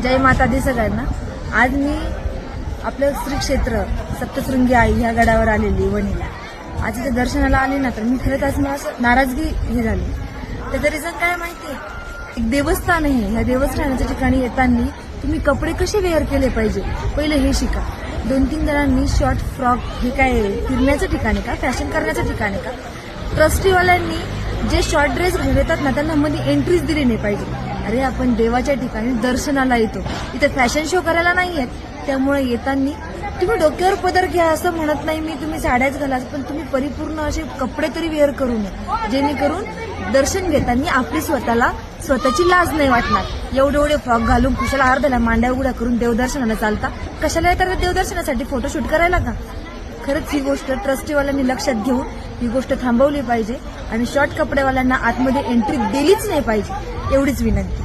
जय माता दी सगळ्यांना. आज मी आपलं श्री क्षेत्र सप्तशृंगी आई ह्या गडावर आलेली वणीला. आज इथे दर्शनाला आले ना तर मी खरंच आज मला असं नाराजगी हे झाली. त्याचं रिझन काय माहितीये, एक देवस्थान आहे. ह्या देवस्थानाच्या ठिकाणी येताना तुम्ही कपडे कसे वेअर केले पाहिजे पहिले हे शिका. 2-3 जणांनी शॉर्ट फ्रॉक, हे काय फिरण्याचं ठिकाण आहे का, फॅशन करण्याचं ठिकाण आहे का? ट्रस्टीवाल्यांनी जे शॉर्ट ड्रेस घालून येतात ना त्यांना मध्ये एंट्रीच दिली नाही पाहिजे. अरे आपण देवाच्या ठिकाणी दर्शनाला येतो, इथे फॅशन शो करायला नाही येत. त्यामुळे येताना तुम्ही डोक्यावर पदर घ्या असं म्हणत नाही मी, तुम्ही साड्याच घाला, पण तुम्ही परिपूर्ण असे कपडे तरी वेअर करू नये जेणेकरून दर्शन घेताना आपली स्वतःची लाज नाही वाटणार. एवढे फ्रॉक घालून कुशाला अर्ध्याला मांड्या उघड्या करून देवदर्शनाला चालता. कशाला येतात देवदर्शनासाठी फोटोशूट करायला का? खरंच ही गोष्ट ट्रस्टीवाल्यांनी लक्षात घेऊन ही गोष्ट थांबवली पाहिजे आणि शॉर्ट कपडेवाल्यांना आतमध्ये एंट्री दिलीच नाही पाहिजे, एवढीच विनंती.